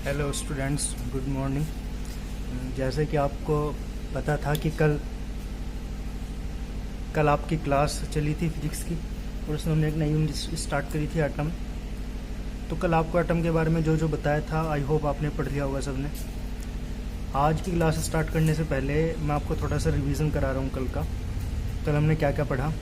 Hello students, good morning. जैसे कि आपको पता था कि कल आपकी क्लास चली थी फिजिक्स की और उसमें हमने एक नई यूनिट स्टार्ट करी थी एटम। तो कल आपको एटम के बारे में जो जो बताया था आई होप आपने पढ़ लिया होगा सबने। आज की क्लास स्टार्ट करने से पहले मैं आपको थोड़ा सा रिवीजन करा रहा हूँ कल का। कल हमने क्या क्या पढ़ा।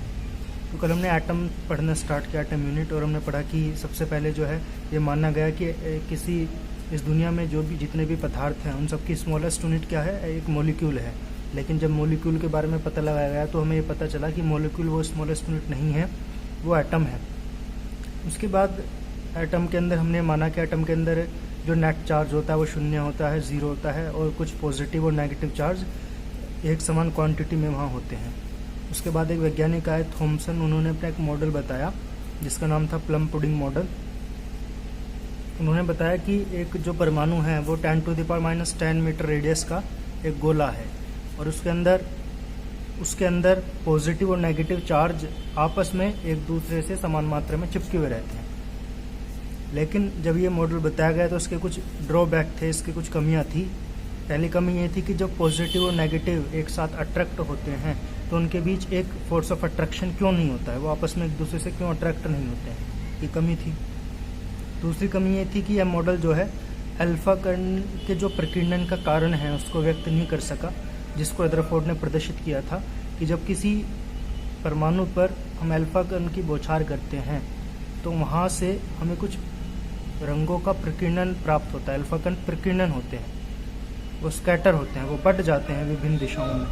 तो कल हमने एटम पढ़ना स्टार्ट किया, एटम यूनिट, और हमने पढ़ा कि सबसे पहले जो है ये माना गया कि किसी इस दुनिया में जो भी जितने भी पदार्थ हैं उन सबकी स्मॉलेस्ट यूनिट क्या है, एक मॉलिक्यूल है। लेकिन जब मॉलिक्यूल के बारे में पता लगाया गया तो हमें ये पता चला कि मॉलिक्यूल वो स्मॉलेस्ट यूनिट नहीं है, वो एटम है। उसके बाद एटम के अंदर हमने माना कि एटम के अंदर जो नेट चार्ज होता है वो शून्य होता है, ज़ीरो होता है, और कुछ पॉजिटिव और नेगेटिव चार्ज एक समान क्वांटिटी में वहाँ होते हैं। उसके बाद एक वैज्ञानिक आए थॉमसन, उन्होंने अपना एक मॉडल बताया जिसका नाम था प्लम पुडिंग मॉडल। उन्होंने बताया कि एक जो परमाणु है वो 10⁻⁻10 मीटर रेडियस का एक गोला है और उसके अंदर पॉजिटिव और नेगेटिव चार्ज आपस में एक दूसरे से समान मात्रा में चिपके हुए रहते हैं। लेकिन जब ये मॉडल बताया गया तो उसके कुछ ड्रॉबैक थे, इसकी कुछ कमियां थी। पहली कमी ये थी कि जब पॉजिटिव और नेगेटिव एक साथ अट्रैक्ट होते हैं तो उनके बीच एक फोर्स ऑफ अट्रैक्शन क्यों नहीं होता है, वो आपस में एक दूसरे से क्यों अट्रैक्ट नहीं होते हैं, ये कमी थी। दूसरी कमी ये थी कि यह मॉडल जो है अल्फा कण के जो प्रकीर्णन का कारण है उसको व्यक्त नहीं कर सका, जिसको रदरफोर्ड ने प्रदर्शित किया था कि जब किसी परमाणु पर हम अल्फा कण की बौछार करते हैं तो वहाँ से हमें कुछ रंगों का प्रकीर्णन प्राप्त होता है। अल्फा कण प्रकीर्णन होते हैं, वो स्कैटर होते हैं, वो बढ़ जाते हैं विभिन्न दिशाओं में।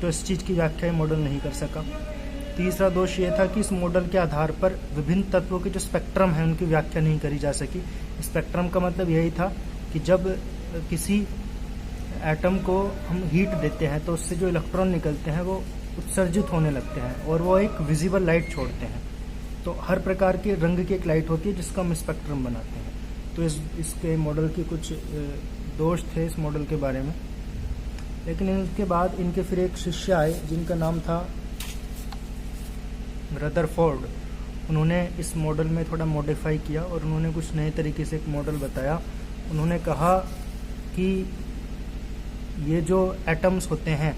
तो इस चीज़ की व्याख्या मॉडल नहीं कर सका। तीसरा दोष ये था कि इस मॉडल के आधार पर विभिन्न तत्वों के जो स्पेक्ट्रम है उनकी व्याख्या नहीं करी जा सकी। स्पेक्ट्रम का मतलब यही था कि जब किसी एटम को हम हीट देते हैं तो उससे जो इलेक्ट्रॉन निकलते हैं वो उत्सर्जित होने लगते हैं और वो एक विजिबल लाइट छोड़ते हैं। तो हर प्रकार के रंग की एक लाइट होती है जिसका हम स्पेक्ट्रम बनाते हैं। तो इसके मॉडल के कुछ दोष थे इस मॉडल के बारे में। लेकिन इसके बाद इनके फिर एक शिष्य आए जिनका नाम था रदरफोर्ड। उन्होंने इस मॉडल में थोड़ा मॉडिफाई किया और उन्होंने कुछ नए तरीके से एक मॉडल बताया। उन्होंने कहा कि ये जो एटम्स होते हैं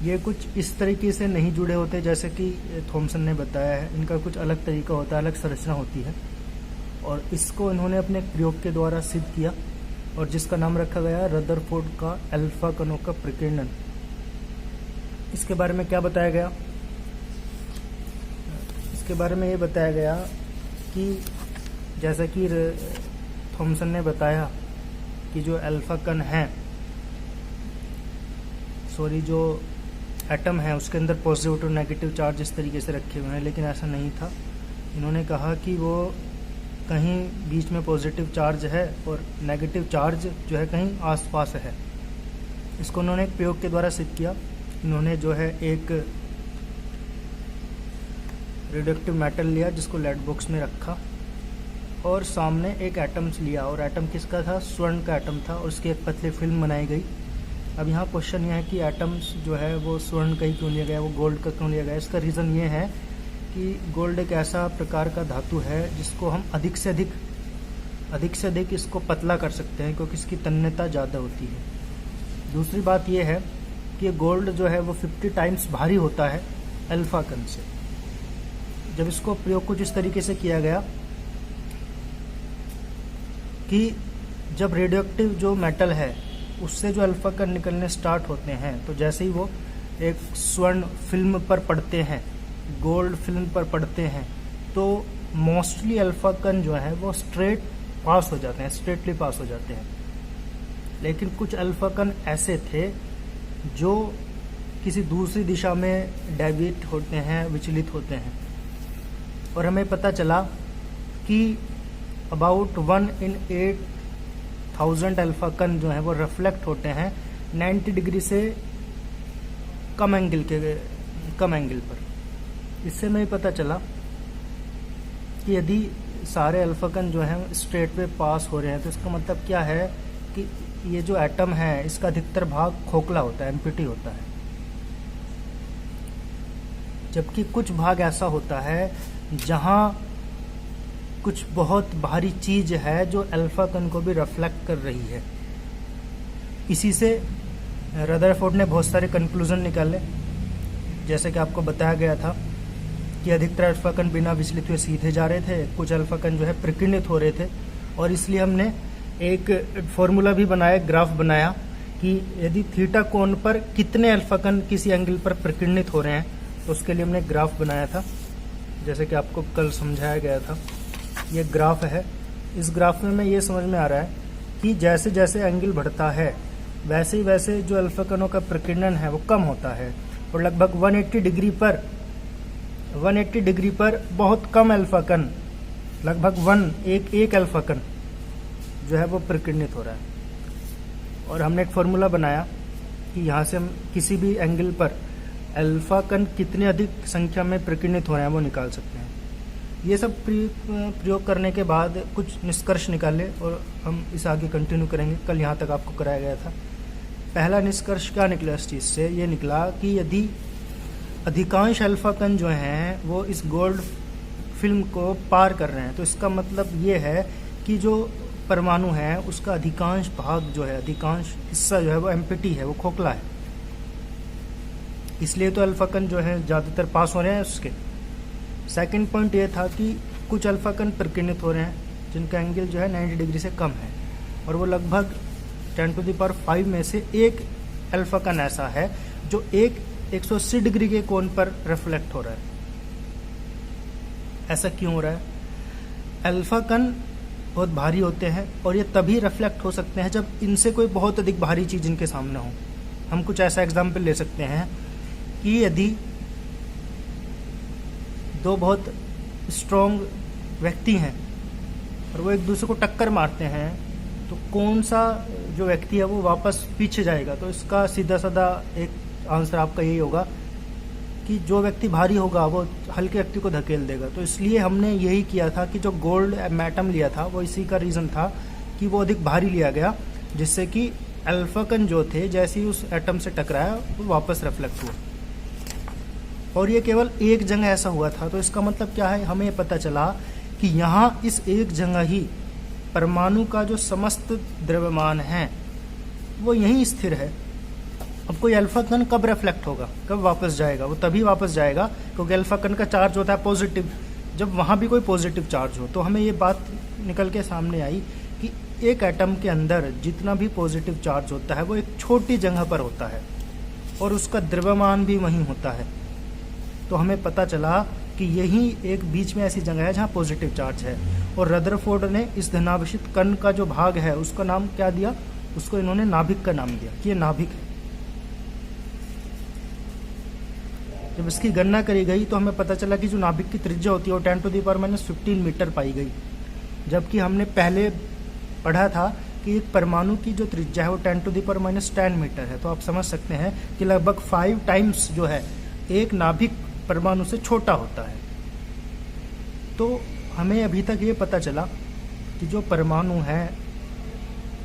ये कुछ इस तरीके से नहीं जुड़े होते जैसे कि थॉमसन ने बताया है। इनका कुछ अलग तरीका होता है, अलग संरचना होती है, और इसको इन्होंने अपने प्रयोग के द्वारा सिद्ध किया और जिसका नाम रखा गया रदरफोर्ड का अल्फा कणों का प्रकीर्णन। इसके बारे में क्या बताया गया? इसके बारे में ये बताया गया कि जैसा कि थॉमसन ने बताया कि जो अल्फा कण है, जो एटम है उसके अंदर पॉजिटिव और नेगेटिव चार्ज इस तरीके से रखे हुए हैं, लेकिन ऐसा नहीं था। इन्होंने कहा कि वो कहीं बीच में पॉजिटिव चार्ज है और नेगेटिव चार्ज जो है कहीं आसपास है। इसको उन्होंने एक प्रयोग के द्वारा सिद्ध किया। इन्होंने जो है एक रेडियोएक्टिव मेटल लिया जिसको लेड बॉक्स में रखा और सामने एक एटम्स लिया, और एटम किसका था? स्वर्ण का एटम था, और उसकी एक पतली फिल्म बनाई गई। अब यहाँ क्वेश्चन ये है कि एटम्स जो है वो स्वर्ण का ही क्यों लिया गया, वो गोल्ड का क्यों लिया गया? इसका रीज़न ये है कि गोल्ड एक ऐसा प्रकार का धातु है जिसको हम अधिक से अधिक इसको पतला कर सकते हैं क्योंकि इसकी तन्यता ज़्यादा होती है। दूसरी बात यह है कि ये गोल्ड जो है वो 50 टाइम्स भारी होता है अल्फा कण से। जब इसको प्रयोग कुछ इस तरीके से किया गया कि जब रेडियोएक्टिव जो मेटल है उससे जो अल्फा कण निकलने स्टार्ट होते हैं तो जैसे ही वो एक स्वर्ण फिल्म पर पड़ते हैं, गोल्ड फिल्म पर पड़ते हैं, तो मोस्टली अल्फा कण जो है वो स्ट्रेटली पास हो जाते हैं। लेकिन कुछ अल्फा कण ऐसे थे जो किसी दूसरी दिशा में डेविएट होते हैं, विचलित होते हैं, और हमें पता चला कि अबाउट 1 in 8,000 अल्फा कण जो है वो रिफ्लेक्ट होते हैं 90 डिग्री से कम एंगल पर। इससे हमें पता चला कि यदि सारे अल्फा कण जो हैं स्ट्रेट वे पास हो रहे हैं तो इसका मतलब क्या है कि ये जो एटम है इसका अधिकतर भाग खोखला होता है, एम्प्टी होता है, जबकि कुछ भाग ऐसा होता है जहां कुछ बहुत भारी चीज है जो अल्फा कण को भी रिफ्लेक्ट कर रही है। इसी से रदरफोर्ड ने बहुत सारे कंक्लूजन निकाले, जैसे कि आपको बताया गया था कि अधिकतर अल्फा कण बिना विचलित हुए सीधे जा रहे थे, कुछ अल्फा कण जो है प्रकीर्णित हो रहे थे। और इसलिए हमने एक फॉर्मूला भी बनाया, ग्राफ बनाया कि यदि थीटा कोण पर कितने अल्फा कण किसी एंगल पर प्रकीर्णित हो रहे हैं, तो उसके लिए हमने ग्राफ बनाया था, जैसे कि आपको कल समझाया गया था। ये ग्राफ है। इस ग्राफ में ये समझ में आ रहा है कि जैसे जैसे एंगल बढ़ता है वैसे ही वैसे जो अल्फा कणों का प्रकीर्णन है वो कम होता है, और लगभग 180 डिग्री पर बहुत कम अल्फा कण, लगभग एक अल्फा कण जो है वो प्रकीर्णित हो रहा है। और हमने एक फॉर्मूला बनाया कि यहाँ से हम किसी भी एंगल पर अल्फा कण कितने अधिक संख्या में प्रकीर्णित हो रहे हैं वो निकाल सकते हैं। ये सब प्रयोग करने के बाद कुछ निष्कर्ष निकाले और हम इस आगे कंटिन्यू करेंगे। कल यहाँ तक आपको कराया गया था। पहला निष्कर्ष क्या निकला इस चीज़ से? ये निकला कि यदि अधिकांश अल्फा कण जो हैं वो इस गोल्ड फिल्म को पार कर रहे हैं, तो इसका मतलब ये है कि जो परमाणु है उसका अधिकांश भाग जो है, अधिकांश हिस्सा जो है वो एम्प्टी है, वो खोखला है। इसलिए तो अल्फा कण जो है ज़्यादातर पास हो रहे हैं उसके। सेकंड पॉइंट ये था कि कुछ अल्फा कण प्रकीर्णित हो रहे हैं जिनका एंगल जो है 90 डिग्री से कम है, और वो लगभग 10⁵ में से एक अल्फा कण ऐसा है जो 180 डिग्री के कोण पर रिफ्लेक्ट हो रहा है। ऐसा क्यों हो रहा है? अल्फा कण बहुत भारी होते हैं और ये तभी रिफ्लेक्ट हो सकते हैं जब इनसे कोई बहुत अधिक भारी चीज़ इनके सामने हो। हम कुछ ऐसा एग्जाम्पल ले सकते हैं कि यदि दो बहुत स्ट्रॉन्ग व्यक्ति हैं और वो एक दूसरे को टक्कर मारते हैं, तो कौन सा जो व्यक्ति है वो वापस पीछे जाएगा? तो इसका सीधा साधा एक आंसर आपका यही होगा कि जो व्यक्ति भारी होगा वो हल्के व्यक्ति को धकेल देगा। तो इसलिए हमने यही किया था कि जो गोल्ड एटम लिया था वो इसी का रीज़न था कि वो अधिक भारी लिया गया, जिससे कि अल्फा कण जो थे जैसे ही उस एटम से टकराया वो वापस रिफ्लेक्ट हुआ। और ये केवल एक जगह ऐसा हुआ था। तो इसका मतलब क्या है? हमें पता चला कि यहाँ इस एक जगह ही परमाणु का जो समस्त द्रव्यमान है वो यहीं स्थिर है। अब कोई अल्फा कण कब रिफ्लेक्ट होगा, कब वापस जाएगा? वो तभी वापस जाएगा क्योंकि अल्फा कण का चार्ज होता है पॉजिटिव, जब वहाँ भी कोई पॉजिटिव चार्ज हो। तो हमें ये बात निकल के सामने आई कि एक एटम के अंदर जितना भी पॉजिटिव चार्ज होता है वो एक छोटी जगह पर होता है और उसका द्रव्यमान भी वहीं होता है। तो हमें पता चला कि यही एक बीच में ऐसी जगह है जहाँ पॉजिटिव चार्ज है। और रदरफोर्ड ने इस धनावेशित कण का जो भाग है उसका नाम क्या दिया? उसको इन्होंने नाभिक का नाम दिया कि ये नाभिक है। जब इसकी गणना करी गई तो हमें पता चला कि जो नाभिक की त्रिज्या होती है वो 10⁻⁻15 मीटर पाई गई, जबकि हमने पहले पढ़ा था कि एक परमाणु की जो त्रिज्या है वो 10⁻10 मीटर है। तो आप समझ सकते हैं कि लगभग 5 टाइम्स जो है एक नाभिक परमाणु से छोटा होता है। तो हमें अभी तक ये पता चला कि जो परमाणु है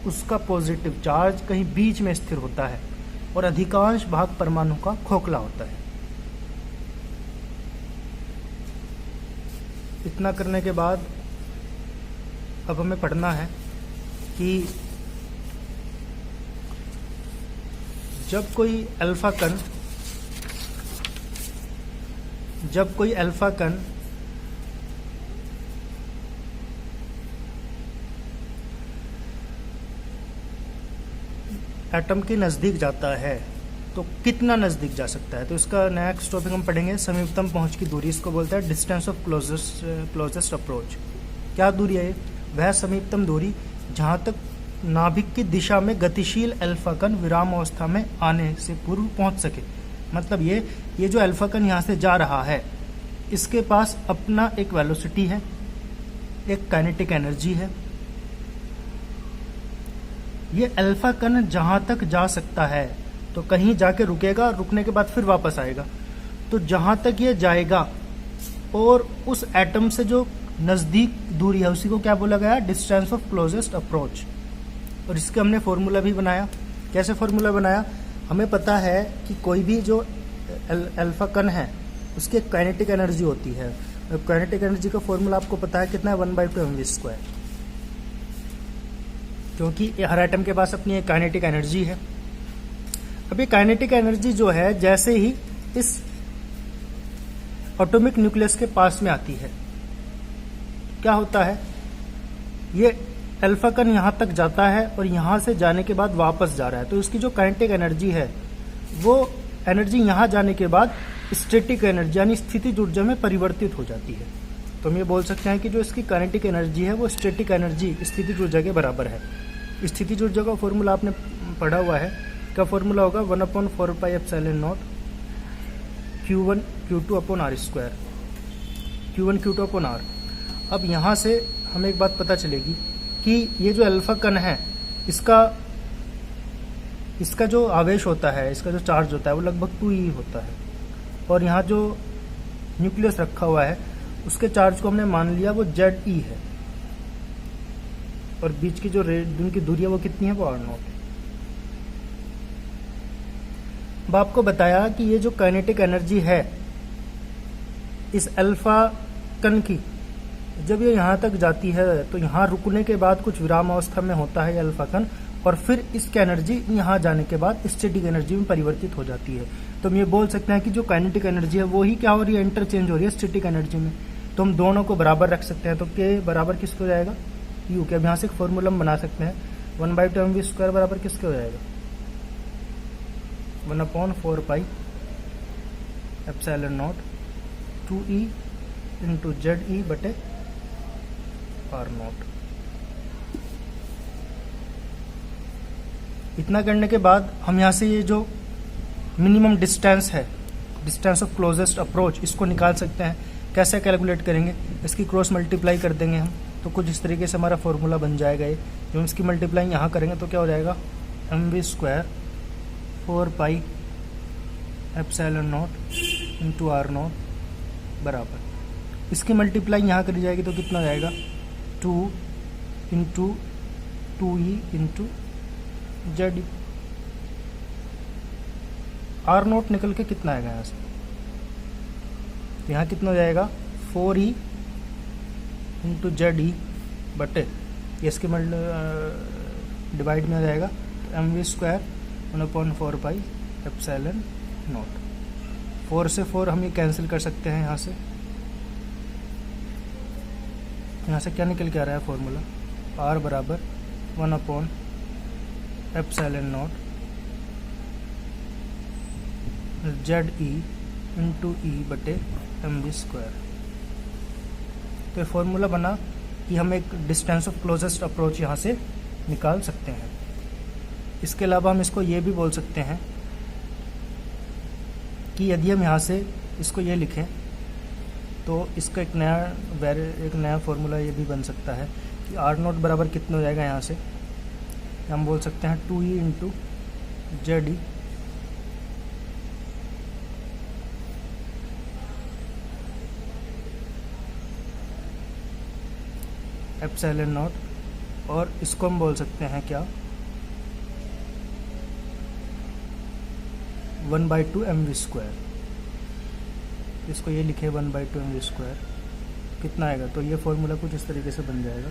उसका पॉजिटिव चार्ज कहीं बीच में स्थिर होता है और अधिकांश भाग परमाणु का खोखला होता है। इतना करने के बाद अब हमें पढ़ना है कि जब कोई अल्फा कण एटम के नज़दीक जाता है तो कितना नज़दीक जा सकता है? तो इसका नेक्स्ट टॉपिक हम पढ़ेंगे समीपतम पहुंच की दूरी। इसको बोलते हैं डिस्टेंस ऑफ क्लोजेस्ट अप्रोच। क्या दूरी है? वह समीपतम दूरी जहां तक नाभिक की दिशा में गतिशील अल्फा कण विराम अवस्था में आने से पूर्व पहुंच सके। मतलब ये जो अल्फा कण यहाँ से जा रहा है इसके पास अपना एक वेलोसिटी है, एक काइनेटिक एनर्जी है। ये अल्फा कण जहां तक जा सकता है तो कहीं जाके रुकेगा, रुकने के बाद फिर वापस आएगा। तो जहां तक ये जाएगा और उस एटम से जो नज़दीक दूरी है उसी को क्या बोला गया? Distance of closest approach. और इसके हमने फॉर्मूला भी बनाया। कैसे फॉर्मूला बनाया? हमें पता है कि कोई भी जो अल्फा कण है उसकी एक काइनेटिक एनर्जी होती है काइनेटिक एनर्जी का फॉर्मूला आपको पता है कितना है, 1/2mv², क्योंकि हर एटम के पास अपनी एक काइनेटिक एनर्जी है। अब ये काइनेटिक एनर्जी जो है जैसे ही इस एटॉमिक न्यूक्लियस के पास में आती है, क्या होता है, ये अल्फा कण यहां तक जाता है और यहां से जाने के बाद वापस जा रहा है, तो इसकी जो काइनेटिक एनर्जी है वो एनर्जी यहां जाने के बाद स्टैटिक एनर्जी यानी स्थितिज ऊर्जा में परिवर्तित हो जाती है। तो हम ये बोल सकते हैं कि जो इसकी काइनेटिक एनर्जी है वो स्टैटिक एनर्जी स्थितिज ऊर्जा के बराबर है। स्थितिज ऊर्जा का फॉर्मूला आपने पढ़ा हुआ है, क्या फॉर्मूला होगा, 1/4πε0 Q1 Q2/r², Q1 Q2/r। अब यहाँ से हमें एक बात पता चलेगी कि ये जो अल्फा कण है इसका जो आवेश होता है, इसका जो चार्ज होता है वो लगभग 2e होता है, और यहाँ जो न्यूक्लियस रखा हुआ है उसके चार्ज को हमने मान लिया वो Ze है, और बीच की जो उनकी दूरी है वो कितनी है, वो r0 है। अब आपको बताया कि ये जो काइनेटिक एनर्जी है इस अल्फा कण की, जब ये यहाँ तक जाती है तो यहाँ रुकने के बाद कुछ विराम अवस्था में होता है ये अल्फा कण, और फिर इसकी एनर्जी यहाँ जाने के बाद स्टैटिक एनर्जी में परिवर्तित हो जाती है। तो हम ये बोल सकते हैं कि जो काइनेटिक एनर्जी है वो ही क्या हो रही है, इंटरचेंज हो रही है स्टैटिक एनर्जी में। तो हम दोनों को बराबर रख सकते हैं, तो के बराबर किसको हो जाएगा, यू के। अब यहाँ से एक फॉर्मूला हम बना सकते हैं, 1/2mv² बराबर किसके हो जाएगा, 1/4πε0 2e इंटू Ze/r0। इतना करने के बाद हम यहाँ से ये जो मिनिमम डिस्टेंस है, डिस्टेंस ऑफ क्लोजेस्ट अप्रोच, इसको निकाल सकते हैं। कैसे कैलकुलेट करेंगे, इसकी क्रॉस मल्टीप्लाई कर देंगे हम, तो कुछ इस तरीके से हमारा फॉर्मूला बन जाएगा ये। जब इसकी मल्टीप्लाई यहाँ करेंगे तो क्या हो जाएगा, mv² 4πε0 इंटू r0 बराबर, इसकी मल्टीप्लाई यहाँ करी जाएगी तो कितना हो जाएगा, 2 into 2e into Ze। r0 निकल के कितना आएगा यहाँ से, यहाँ कितना हो जाएगा, 4e इंटू Ze बटे इसके डिवाइड में आ जाएगा, तो mv² 1/4πε0। 4 से 4 हम ये कैंसिल कर सकते हैं यहाँ से क्या निकल के आ रहा है फॉर्मूला, r बराबर 1/ε0 Ze इंटू e बटे mv²। तो ये फॉर्मूला बना कि हम एक डिस्टेंस ऑफ क्लोजेस्ट अप्रोच यहाँ से निकाल सकते हैं। इसके अलावा हम इसको ये भी बोल सकते हैं कि यदि हम यहाँ से इसको ये लिखें तो इसका एक नया फॉर्मूला ये भी बन सकता है कि r0 बराबर कितना हो जाएगा, यहाँ से हम बोल सकते हैं 2e इंटू Ze ε0, और इसको हम बोल सकते हैं क्या, 1/2mv²। इसको ये लिखे 1/2mv², कितना आएगा, तो ये फॉर्मूला कुछ इस तरीके से बन जाएगा,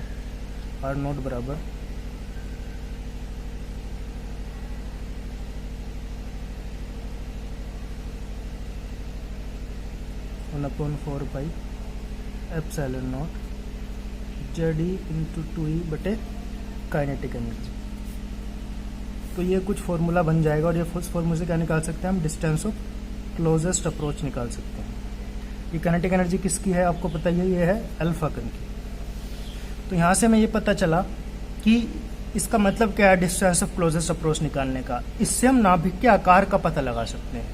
r0 बराबर 1/4πε0 Ze इंटू 2e बटे काइनेटिक एनर्जी। तो ये कुछ फॉर्मूला बन जाएगा, और ये उस फॉर्मूले से क्या निकाल सकते हैं हम, डिस्टेंस ऑफ क्लोजेस्ट अप्रोच निकाल सकते हैं। ये काइनेटिक एनर्जी किसकी है आपको पता ही है, ये है अल्फा कण की। तो यहाँ से हमें ये पता चला कि इसका मतलब क्या है डिस्टेंस ऑफ क्लोजेस्ट अप्रोच निकालने का। इससे हम नाभिक के आकार का पता लगा सकते हैं,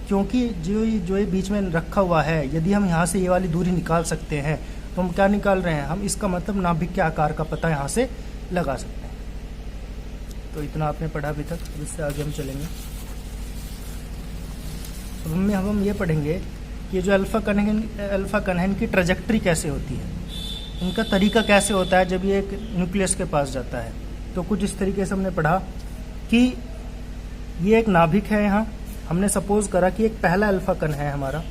क्योंकि जो ये बीच में रखा हुआ है, यदि हम यहाँ से ये वाली दूरी निकाल सकते हैं तो हम क्या निकाल रहे हैं, हम इसका मतलब नाभिक के आकार का पता यहाँ से लगा सकते हैं। तो इतना आपने पढ़ा अभी तक, इससे आगे हम चलेंगे। अब हम ये पढ़ेंगे कि जो अल्फा कण है इनकी ट्रेजेक्ट्री कैसे होती है, इनका तरीका कैसे होता है जब ये एक न्यूक्लियस के पास जाता है। तो कुछ इस तरीके से हमने पढ़ा कि ये एक नाभिक है, यहाँ हमने सपोज करा कि एक पहला अल्फा कण है हमारा,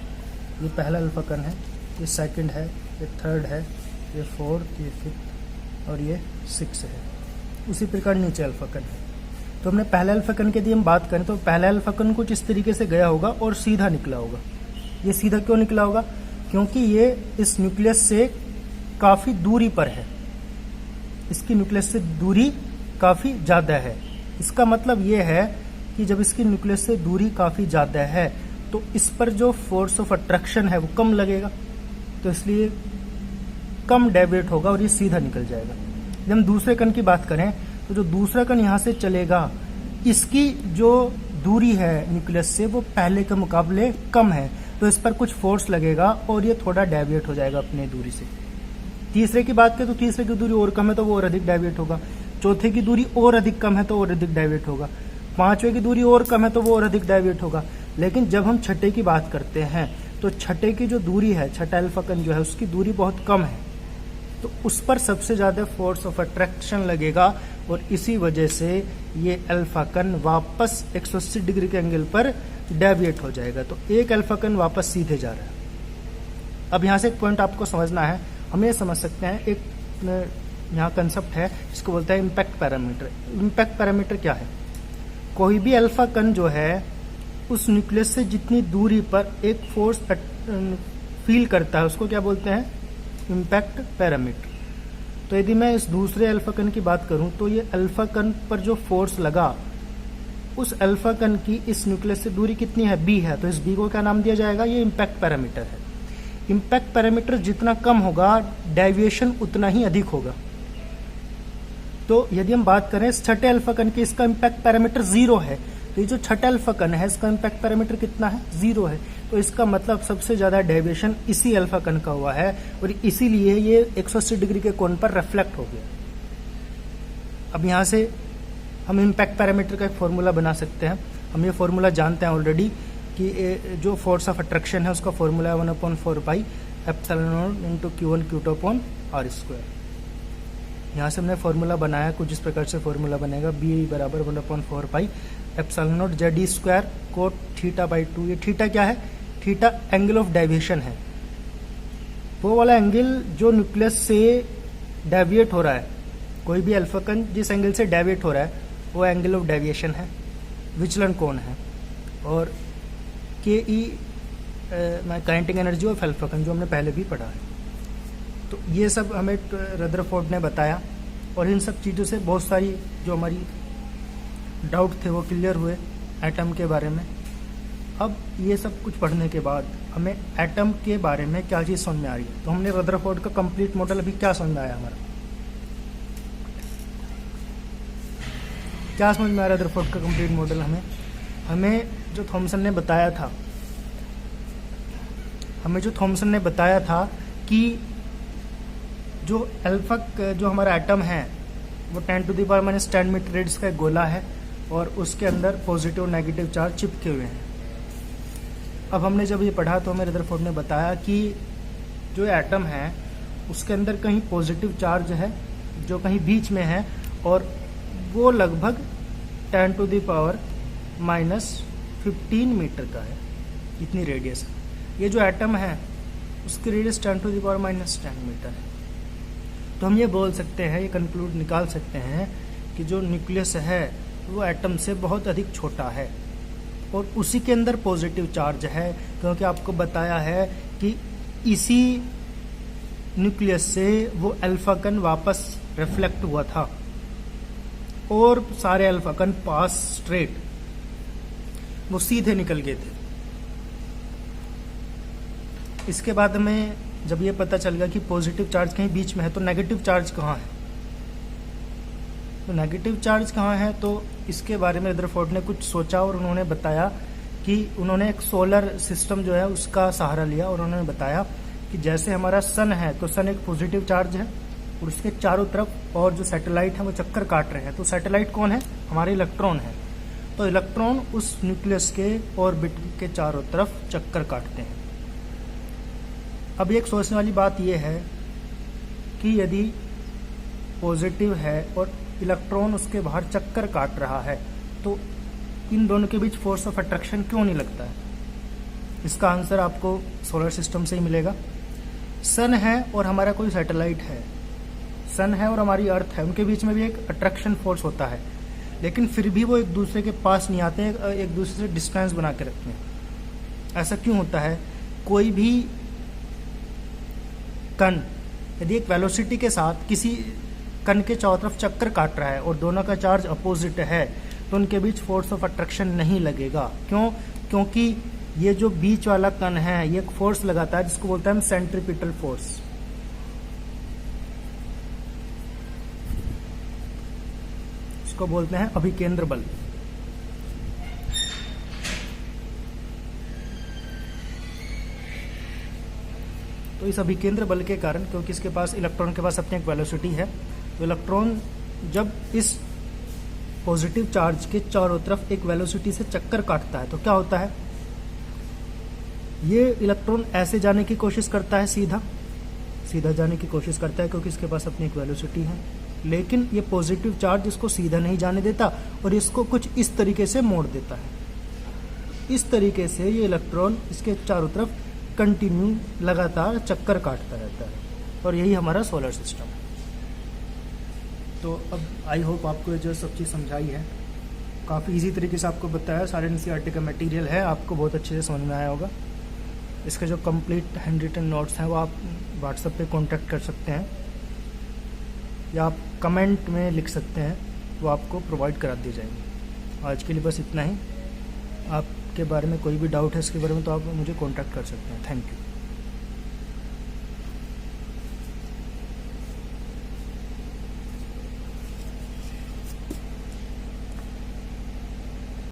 ये पहला अल्फा कण है, ये सेकंड है, ये थर्ड है, ये फोर्थ, ये फिफ्थ और ये 6 है। उसी प्रकार नीचे अल्फा कण है। तो हमने पहले अल्फा कण के यदि हम बात करें तो पहला अल्फा कण कुछ इस तरीके से गया होगा और सीधा निकला होगा। ये सीधा क्यों निकला होगा? क्योंकि ये इस न्यूक्लियस से काफ़ी दूरी पर है, इसकी न्यूक्लियस से दूरी काफ़ी ज़्यादा है। इसका मतलब ये है कि जब इसकी न्यूक्लियस से दूरी काफ़ी ज़्यादा है तो इस पर जो फोर्स ऑफ अट्रैक्शन है वो कम लगेगा, तो इसलिए कम डेविएट होगा और ये सीधा निकल जाएगा। जब हम दूसरे कण की बात करें तो जो दूसरा कण यहाँ से चलेगा, इसकी जो दूरी है न्यूक्लियस से वो पहले के मुकाबले कम है, तो इस पर कुछ फोर्स लगेगा और ये थोड़ा डेविएट हो जाएगा अपनी दूरी से। तीसरे की बात करें तो तीसरे की दूरी और कम है तो वो और अधिक डेविएट होगा। चौथे की दूरी और अधिक कम है तो और अधिक डेविएट होगा। पांचवे की दूरी और कम है तो वो और अधिक डेविएट होगा। लेकिन जब हम छठे की बात करते हैं तो छठे की जो दूरी है, छठा अल्फा कण जो है उसकी दूरी बहुत कम है, तो उस पर सबसे ज्यादा फोर्स ऑफ अट्रैक्शन लगेगा और इसी वजह से ये अल्फा कण वापस 180 डिग्री के एंगल पर डेविएट हो जाएगा। तो एक अल्फा कण वापस सीधे जा रहा है। अब यहाँ से एक पॉइंट आपको समझना है, हम ये समझ सकते हैं, एक यहाँ कंसेप्ट है जिसको बोलते हैं इम्पैक्ट पैरामीटर। इम्पैक्ट पैरामीटर क्या है? कोई भी अल्फा कण जो है उस न्यूक्लियस से जितनी दूरी पर एक फोर्स फील करता है उसको क्या बोलते हैं? Impact parameter. तो यदि मैं इस दूसरे अल्फा कण की बात करूं तो ये अल्फा कण पर जो फोर्स लगा उस अल्फा कण की इस न्यूक्लियस से दूरी कितनी है? b है, तो इस b को क्या नाम दिया जाएगा? ये इम्पैक्ट पैरामीटर है। इम्पैक्ट पैरामीटर जितना कम होगा डेविएशन उतना ही अधिक होगा। तो यदि हम बात करें छठे अल्फा कण की, इसका इम्पैक्ट पैरामीटर 0 है, तो ये जो छठा अल्फा कण है इसका इम्पैक्ट पैरामीटर कितना है? 0 है। तो इसका मतलब सबसे ज्यादा डेविएशन इसी अल्फा कण का हुआ है और इसीलिए ये 180 डिग्री के कोण पर रिफ्लेक्ट हो गया। अब यहां से हम इम्पैक्ट पैरामीटर का एक फॉर्मूला बना सकते हैं। हम ये फॉर्मूला जानते हैं ऑलरेडी कि जो फोर्स ऑफ अट्रैक्शन है उसका फॉर्मूला है 1/4 pi epsilon not into Q1 Q2 upon R²। यहाँ से हमने फॉर्मूला बनाया, कुछ इस प्रकार से फॉर्मूला बनेगा B बराबर 1/4 pi epsilon not ZE² coat θ/2। ये थीटा क्या है? थीटा एंगल ऑफ डेविएशन है, वो वाला एंगल जो न्यूक्लियस से डेविएट हो रहा है। कोई भी अल्फा कण जिस एंगल से डेविएट हो रहा है वो एंगल ऑफ डेविएशन है, विचलन कोण है। और KE kinetic energy of alpha कण जो हमने पहले भी पढ़ा है। तो ये सब हमें रदरफोर्ड ने बताया और इन सब चीज़ों से बहुत सारी जो हमारी डाउट थे वो क्लियर हुए एटम के बारे में। अब ये सब कुछ पढ़ने के बाद हमें एटम के बारे में क्या चीज़ समझ में आ रही है। तो हमने रदरफोर्ड का कंप्लीट मॉडल अभी क्या समझ में आया हमारा? क्या समझ में आ रहा है रदरफोर्ड का कंप्लीट मॉडल? हमें जो थॉमसन ने बताया था कि जो अल्फा जो हमारा एटम है वो 10⁻⁻10 मीटर रेडियस का एक गोला है और उसके अंदर पॉजिटिव और नेगेटिव चार्ज चिपके हुए हैं। अब हमने जब ये पढ़ा तो हमें रदरफोर्ड ने बताया कि जो एटम है उसके अंदर कहीं पॉजिटिव चार्ज है जो कहीं बीच में है और वो लगभग 10⁻⁻15 मीटर का है, इतनी रेडियस है। ये जो एटम है उसकी रेडियस 10⁻⁻10 मीटर है। तो हम ये बोल सकते हैं, ये कंक्लूड निकाल सकते हैं कि जो न्यूक्लियस है वो एटम से बहुत अधिक छोटा है और उसी के अंदर पॉजिटिव चार्ज है, क्योंकि आपको बताया है कि इसी न्यूक्लियस से वो अल्फा कण वापस रिफ्लेक्ट हुआ था और सारे अल्फा कण पास स्ट्रेट वो सीधे निकल गए थे। इसके बाद हमें जब ये पता चल गया कि पॉजिटिव चार्ज कहीं बीच में है तो नेगेटिव चार्ज कहाँ है? तो नेगेटिव चार्ज कहाँ है, तो इसके बारे में रदरफोर्ड ने कुछ सोचा और उन्होंने बताया कि उन्होंने एक सोलर सिस्टम जो है उसका सहारा लिया और उन्होंने बताया कि जैसे हमारा सन है तो सन एक पॉजिटिव चार्ज है और उसके चारों तरफ और जो सैटेलाइट है वो चक्कर काट रहे हैं। तो सैटेलाइट कौन है? हमारे इलेक्ट्रॉन है। तो इलेक्ट्रॉन उस न्यूक्लियस के ऑर्बिट के चारों तरफ चक्कर काटते हैं। अब एक सोचने वाली बात यह है कि यदि पॉजिटिव है और इलेक्ट्रॉन उसके बाहर चक्कर काट रहा है तो इन दोनों के बीच फोर्स ऑफ अट्रैक्शन क्यों नहीं लगता है? इसका आंसर आपको सोलर सिस्टम से ही मिलेगा। सन है और हमारा कोई सैटेलाइट है, सन है और हमारी अर्थ है, उनके बीच में भी एक अट्रैक्शन फोर्स होता है, लेकिन फिर भी वो एक दूसरे के पास नहीं आते हैं, एक दूसरे से डिस्टेंस बना के रखते हैं। ऐसा क्यों होता है? कोई भी कण यदि एक वेलोसिटी के साथ किसी कण के चारों तरफ चक्कर काट रहा है और दोनों का चार्ज अपोजिट है, तो उनके बीच फोर्स ऑफ अट्रैक्शन नहीं लगेगा। क्यों? क्योंकि ये जो बीच वाला कण है ये एक फोर्स लगाता है जिसको बोलते हैं हम सेंट्रीपिटल फोर्स। इसको बोलते हैं अभिकेंद्र बल। तो इस अभिकेंद्र बल के कारण, क्योंकि इसके पास इलेक्ट्रॉन के पास अपनी एक वेलोसिटी है, तो इलेक्ट्रॉन जब इस पॉजिटिव चार्ज के चारों तरफ एक वेलोसिटी से चक्कर काटता है तो क्या होता है? ये इलेक्ट्रॉन ऐसे जाने की कोशिश करता है, सीधा जाने की कोशिश करता है क्योंकि इसके पास अपनी एक वेलोसिटी है, लेकिन ये पॉजिटिव चार्ज इसको सीधा नहीं जाने देता और इसको कुछ इस तरीके से मोड़ देता है। इस तरीके से ये इलेक्ट्रॉन इसके चारों तरफ कंटिन्यू लगातार चक्कर काटता रहता है, और यही हमारा सोलर सिस्टम है। तो अब आई होप आपको ये जो सब चीज़ समझाई है, काफ़ी इजी तरीके से आपको बताया, सारे एनसीईआरटी का मटेरियल है, आपको बहुत अच्छे से समझ में आया होगा। इसके जो कंप्लीट हैंड रिटन नोट्स हैं वो आप व्हाट्सएप पे कांटेक्ट कर सकते हैं या आप कमेंट में लिख सकते हैं, वो आपको प्रोवाइड करा दी जाएंगी। आज के लिए बस इतना ही। आपके बारे में कोई भी डाउट है इसके बारे में तो आप मुझे कांटेक्ट कर सकते हैं। Thank you.